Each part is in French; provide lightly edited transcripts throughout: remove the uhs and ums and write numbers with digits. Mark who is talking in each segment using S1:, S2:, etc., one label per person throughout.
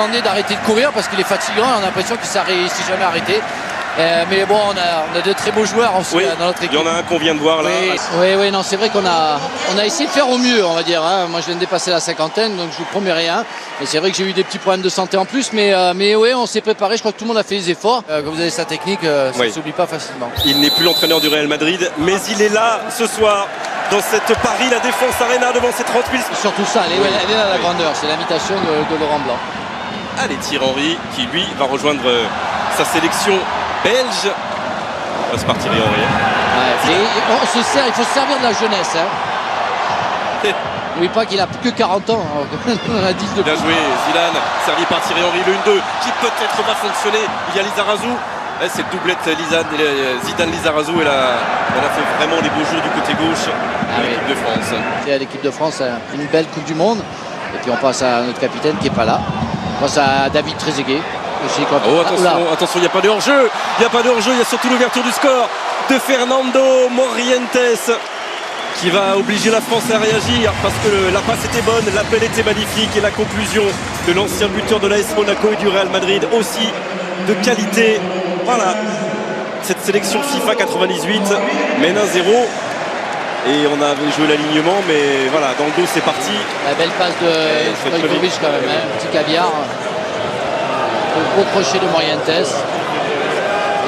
S1: demandé d'arrêter de courir parce qu'il est fatigant. On a l'impression qu'il ne s'est jamais arrêté. Mais bon, on a de très beaux joueurs aussi dans notre équipe.
S2: Il y en a un qu'on vient de voir là.
S1: Oui, non, c'est vrai qu'on a essayé de faire au mieux, on va dire. Hein. Moi, je viens de dépasser la cinquantaine, donc je vous promets rien. Et c'est vrai que j'ai eu des petits problèmes de santé en plus, mais oui, on s'est préparé. Je crois que tout le monde a fait les efforts. Quand vous avez sa technique, ça ne s'oublie pas facilement.
S2: Il n'est plus l'entraîneur du Real Madrid, mais il est là ce soir dans cette Paris La Défense Arena devant ses 30 000.
S1: Surtout ça, elle est là la grandeur. C'est l'imitation de Laurent Blanc.
S2: Allez, Thierry Henry qui lui va rejoindre sa sélection belge. On va se partir Thierry Henry.
S1: Il faut se servir de la jeunesse. Hein. N'oublie pas qu'il a que 40 ans. On a 10 de plus.
S2: Bien joué, Zidane, servi par Thierry Henry, le 1-2 qui peut-être va fonctionner. Il y a Lizarazu. C'est le doublette Zidane-Lizarazu. Elle a fait vraiment les beaux jours du côté gauche de l'équipe de France.
S1: C'est à l'équipe de France une belle Coupe du Monde. Et puis on passe à notre capitaine qui n'est pas là. On passe à David Trezeguet.
S2: Attention, il n'y a pas de hors-jeu. Il y a surtout l'ouverture du score de Fernando Morientes qui va obliger la France à réagir parce que la passe était bonne, l'appel était magnifique et la conclusion de l'ancien buteur de l'AS Monaco et du Real Madrid aussi de qualité. Voilà, cette sélection FIFA 98 mène 1-0 et on avait joué l'alignement, mais voilà, dans le dos c'est parti.
S1: La belle passe de Stojkovic quand même, petit caviar. Le gros crochet de Morientes.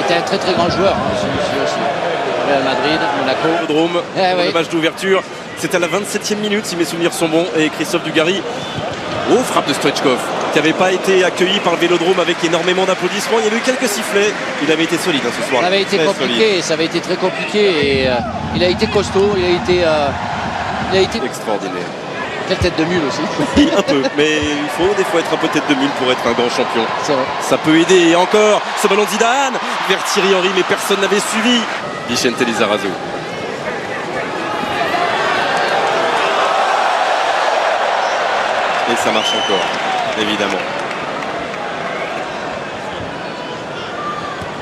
S1: Était un très très grand joueur, celui-ci aussi. Real Madrid, Monaco.
S2: Le match d'ouverture. C'est à la 27e minute si mes souvenirs sont bons. Et Christophe Dugarry. Frappe de Stoichkov qui n'avait pas été accueilli par le Vélodrome avec énormément d'applaudissements. Il y avait eu quelques sifflets. Il avait été solide ce soir.
S1: Ça avait été compliqué, ça avait été très compliqué. Et il a été costaud, il a été
S2: extraordinaire.
S1: Quelle tête de mule aussi.
S2: Oui, un peu, mais il faut des fois être un peu tête de mule pour être un grand champion.
S1: C'est vrai.
S2: Ça peut aider. Et encore, ce ballon de Zidane vers Thierry Henry, mais personne n'avait suivi. Vicente Lizarazu. Et ça marche encore, évidemment.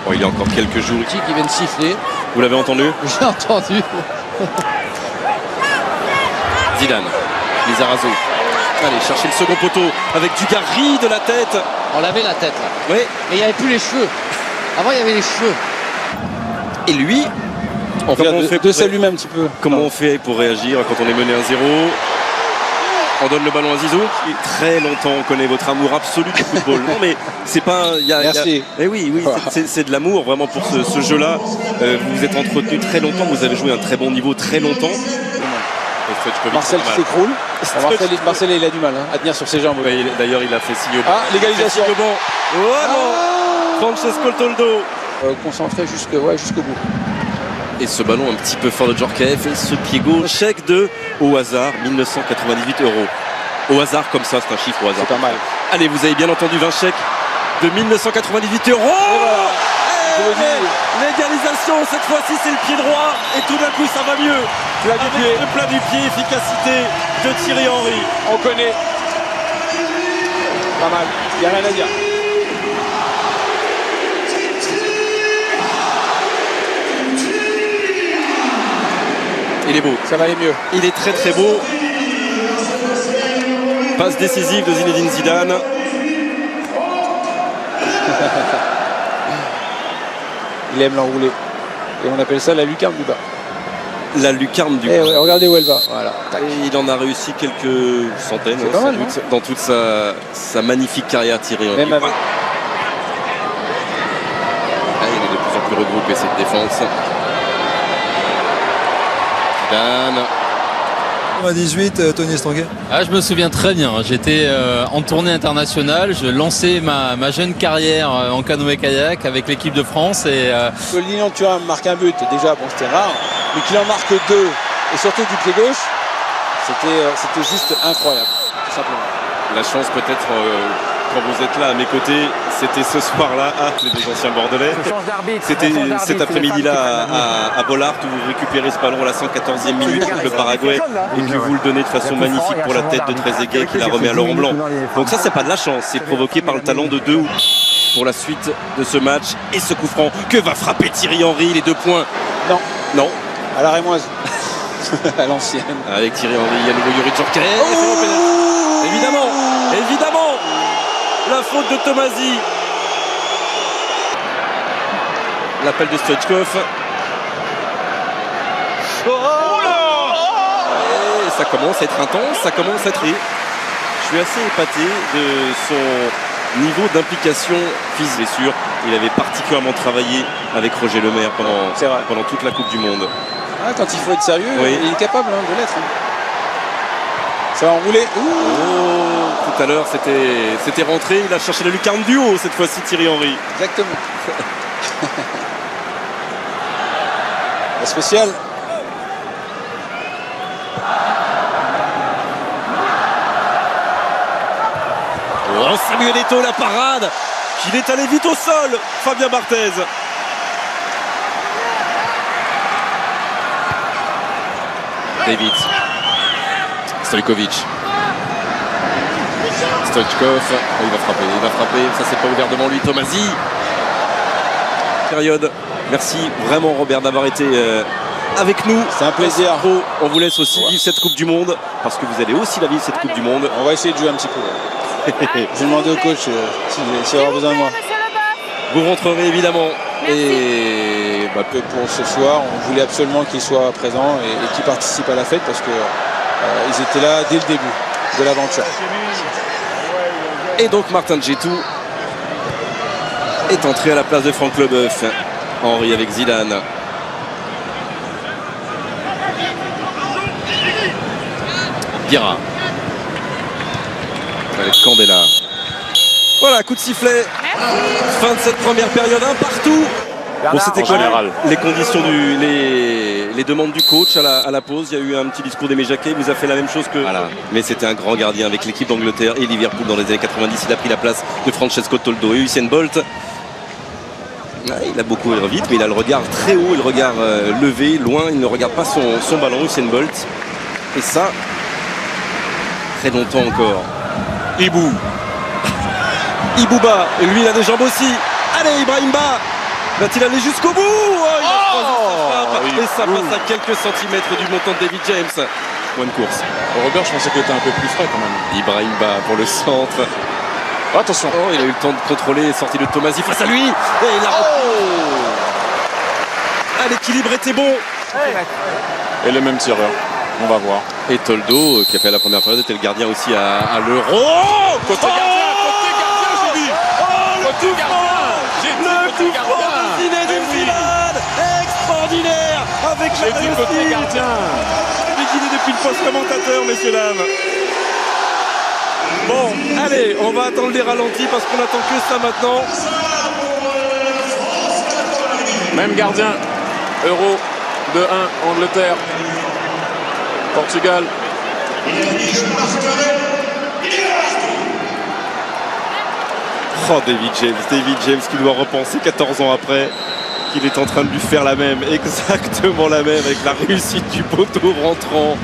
S2: Bon, il y a encore quelques jours.
S1: Qui vient de siffler.
S2: Vous l'avez entendu?
S1: J'ai entendu.
S2: Zidane. Lizarazu. Allez, chercher le second poteau avec Dugarry de la tête.
S1: On l'avait la tête là.
S2: Oui.
S1: Mais il n'y avait plus les cheveux. Avant il y avait les cheveux.
S2: Et lui,
S3: on fait de saluer un petit peu.
S2: Comment on fait pour réagir quand on est mené 1-0? On donne le ballon à Zizou. Très longtemps, on connaît votre amour absolu du football. Non mais c'est pas.
S3: Merci.
S2: Oui, c'est de l'amour vraiment pour ce jeu-là. Vous vous êtes entretenu très longtemps. Vous avez joué à un très bon niveau très longtemps.
S3: Marcel qui s'écroule. Marcel il a du mal à tenir sur ses jambes.
S2: D'ailleurs il a fait signe au banc.
S3: L'égalisation.
S2: Francesco Toldo.
S3: Concentré jusqu'au bout.
S2: Et ce ballon un petit peu fort de Djorkaeff et ce pied gauche. Chèque de au hasard 1998 €. Au hasard comme ça, c'est un chiffre au hasard.
S3: C'est pas mal.
S2: Allez, vous avez bien entendu 20 chèques de 1998 €. L'égalisation, cette fois-ci c'est le pied droit et tout d'un coup ça va mieux. Le plat du pied, efficacité de Thierry Henry.
S3: On connaît. Pas mal, il n'y a rien à dire.
S2: Il est beau.
S3: Ça va aller mieux.
S2: Il est très très beau. Passe décisive de Zinedine Zidane.
S3: Il aime l'enrouler. Et on appelle ça la lucarne du bas.
S2: La lucarne du bas.
S3: Regardez où elle va. Voilà.
S2: Et il en a réussi quelques centaines dans toute sa magnifique carrière Thierry Henry.
S3: Même avec...
S2: Il est de plus en plus regroupé cette défense. Zidane.
S4: 98, Tony Estanguet.
S5: Je me souviens très bien. J'étais en tournée internationale. Je lançais ma jeune carrière en canoë-kayak avec l'équipe de France.
S3: Que Lilian Thuram marque un but, déjà, bon, c'était rare. Mais qu'il en marque deux, et surtout du pied gauche, c'était juste incroyable, tout simplement.
S2: La chance peut-être, quand vous êtes là à mes côtés, c'était ce soir-là, les deux anciens Bordelais. C'était cet après-midi-là à Bollard où vous récupérez ce ballon à la 114e minute contre le Paraguay et que vous le donnez de façon magnifique pour la tête de Trezeguet qui la remet à Laurent Blanc. Donc ça, c'est pas de la chance, c'est provoqué par le talent de deux pour la suite de ce match et ce coup franc que va frapper Thierry Henry, les 2 points. Non.
S3: À la Rémoise. À l'ancienne.
S2: Avec Thierry Henry, il y a le nouveau Yuri Djorkaeff. Évidemment. La faute de Tomasi. L'appel de Stoichkov. Et ça commence à être intense, ça commence à être... Je suis assez épaté de son niveau d'implication physique. C'est sûr, il avait particulièrement travaillé avec Roger Lemaire pendant toute la Coupe du Monde.
S3: Ah, quand il faut être sérieux,
S2: oui.
S3: il est capable de l'être. Ça va enrouler.
S2: Oh, tout à l'heure, c'était rentré. Il a cherché la lucarne du haut, cette fois-ci, Thierry Henry.
S3: Exactement. La spéciale.
S2: Oh, Samuel Eto'o, la parade. Il est allé vite au sol, Fabien Barthez. David Stojkovic. Stoichkov, il va frapper, ça c'est pas ouvert devant lui, Tomasi. Période. Merci vraiment Robert d'avoir été avec nous.
S3: C'est un plaisir.
S2: On vous laisse aussi vivre cette Coupe du Monde, parce que vous allez aussi la vivre cette Coupe du Monde.
S3: On va essayer de jouer un petit peu. Je vais demander au coach s'il aura besoin de moi.
S2: Vous rentrerez évidemment. Et
S3: pour ce soir, on voulait absolument qu'il soit présent et qu'il participe à la fête parce que ils étaient là dès le début de l'aventure.
S2: Et donc Martin Djetou est entré à la place de Franck Leboeuf. Henry avec Zidane. Guerra. Avec Candela. Voilà, coup de sifflet. Fin de cette première période, un partout. Bon, c'était quoi les conditions les demandes du coach à la pause? Il y a eu un petit discours d'Aimé Jacquet, il vous a fait la même chose que... Voilà. Mais c'était un grand gardien avec l'équipe d'Angleterre et Liverpool dans les années 90. Il a pris la place de Francesco Toldo et Usain Bolt. Il a beaucoup vite, mais il a le regard très haut, le regard levé, loin. Il ne regarde pas son ballon, Usain Bolt. Et ça, très longtemps encore. Ibouba, et lui il a des jambes aussi. Allez, Ibrahimba, va-t-il aller jusqu'au bout? Il a croisé sa frappe, et ça passe à quelques centimètres du montant de David James. Bonne course.
S6: Robert, je pensais qu'il était un peu plus frais quand même.
S2: Ibrahimba pour le centre.
S6: Oh, attention.
S2: Oh, il a eu le temps de contrôler, sortie de Tomasi face à lui. Et il a... Ah, l'équilibre était bon.
S6: Et le même tireur. On va voir.
S2: Et Toldo, qui a fait la première période, était le gardien aussi à l'Euro.
S6: Côté gardien, j'ai dit.
S2: Le coup franc de Zinedine Zidane, extraordinaire, avec la
S6: côté gardien.
S2: Guidé depuis le poste commentateur, messieurs dames. Bon, allez, on va attendre les ralentis parce qu'on attend que ça maintenant.
S6: Même gardien. Euro 2-1, Angleterre. Portugal.
S2: Oh, David James qui doit repenser 14 ans après qu'il est en train de lui faire la même, exactement la même, avec la réussite du poteau rentrant.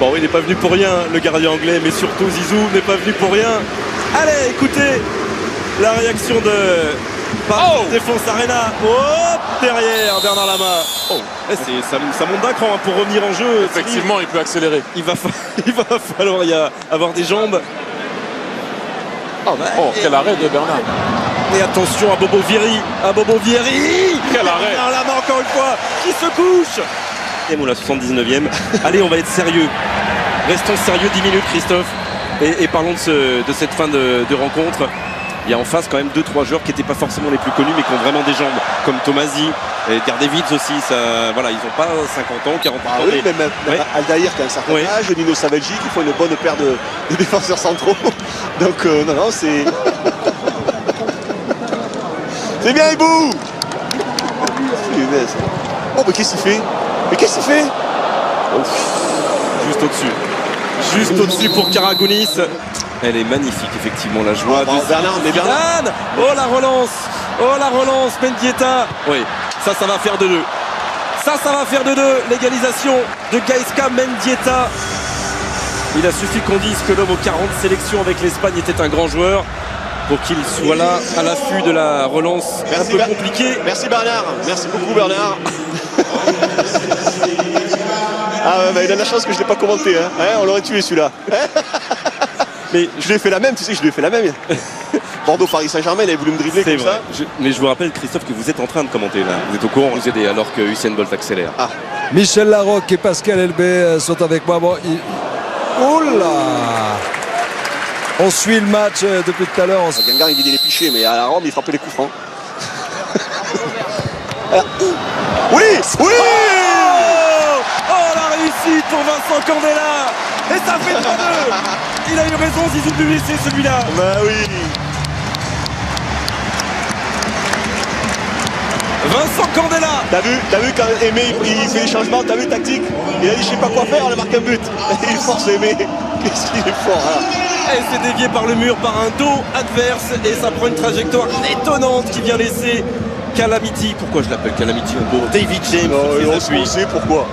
S2: Bon, il n'est pas venu pour rien, le gardien anglais, mais surtout Zizou n'est pas venu pour rien. Allez, écoutez la réaction de Défense Arena. Hop, derrière Bernard Lama. Ça monte d'un cran pour revenir en jeu.
S6: Effectivement, il peut accélérer.
S2: Il va falloir avoir des jambes.
S6: Quel arrêt de Bernard.
S2: Et attention à Bobo Vieri.
S6: Quel arrêt.
S2: Bernard Lama encore une fois qui se couche. Et bon, la 79e. Allez, on va être sérieux. Restons sérieux 10 minutes, Christophe. Et parlons de cette fin de rencontre. Il y a en face quand même 2-3 joueurs qui n'étaient pas forcément les plus connus mais qui ont vraiment des jambes, comme Tomasi et Gardevic aussi. Voilà, ils n'ont pas 50 ans, 40 ans.
S7: Oui, même Aldaïr qui a un certain âge, Nino Savelji qui font une bonne paire de défenseurs centraux. Donc non, c'est... C'est bien, Ibou. Mais qu'est-ce qu'il fait?
S2: Juste au-dessus pour Karagounis. Elle est magnifique, effectivement, la joie de Zidane. Oh, la relance, Mendieta. Oui, ça va faire de 2. Ça va faire de 2. L'égalisation de Gaisca Mendieta. Il a suffi qu'on dise que l'homme aux 40 sélections avec l'Espagne était un grand joueur pour qu'il soit là à l'affût de la relance un peu compliquée.
S7: Merci Bernard, merci beaucoup Bernard. Il a la chance que je ne l'ai pas commenté. On l'aurait tué celui-là. Mais je lui ai fait la même, tu sais que je lui ai fait la même. Bordeaux-Paris Saint-Germain, il avait voulu me dribbler
S2: C'est
S7: comme
S2: vrai.
S7: ça.
S2: Mais je vous rappelle, Christophe, que vous êtes en train de commenter là. Vous êtes au courant, vous aidez alors que Usain Bolt accélère.
S4: Michel Larocque et Pascal Elbé sont avec moi. Bon, oula! On suit le match depuis tout à l'heure.
S7: Guingamp, il vidait les pichets, mais à la Rome, il frappait les coups francs. Oui! Oui!
S2: Oh, la réussite pour Vincent Candela. Et ça fait 3-2. Il a eu raison, Zizou, de lui laisser celui-là.
S7: Bah oui!
S2: Vincent Candela.
S7: T'as vu quand Aimé il fait les changements, t'as vu tactique? Il a dit je sais pas quoi faire, on a marqué un but. Il force Aimé. Qu'est-ce qu'il est fort là.
S2: Et c'est dévié par le mur, par un dos adverse. Et ça prend une trajectoire étonnante qui vient laisser Calamity. Pourquoi je l'appelle Calamity? David James sur ses appuis.
S7: Sait pourquoi.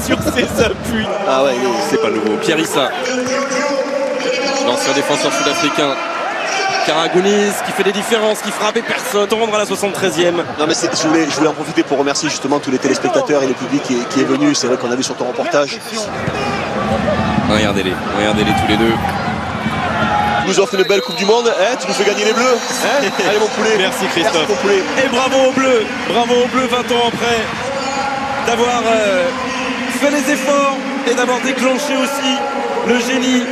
S2: Sur ses appuis.
S7: Ah ouais,
S2: C'est pas nouveau. Pierre Issa, l'ancien défenseur sud-africain. Karagounis qui fait des différences, qui frappe et personne. Tendre à la 73e.
S7: Non mais je voulais en profiter pour remercier justement tous les téléspectateurs et le public qui est venu. C'est vrai qu'on a vu sur ton reportage.
S2: Regardez-les tous les deux.
S7: Tu nous offres une belle Coupe du Monde, hein, tu nous fais gagner les Bleus. Hein. Allez mon poulet.
S2: Merci Christophe.
S7: Merci, mon poulet.
S2: Et bravo aux Bleus 20 ans après, d'avoir fait les efforts et d'avoir déclenché aussi le génie.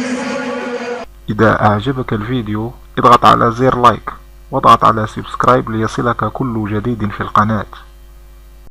S8: إذا أعجبك الفيديو اضغط على زر لايك واضغط على سبسكرايب ليصلك كل جديد في القناة.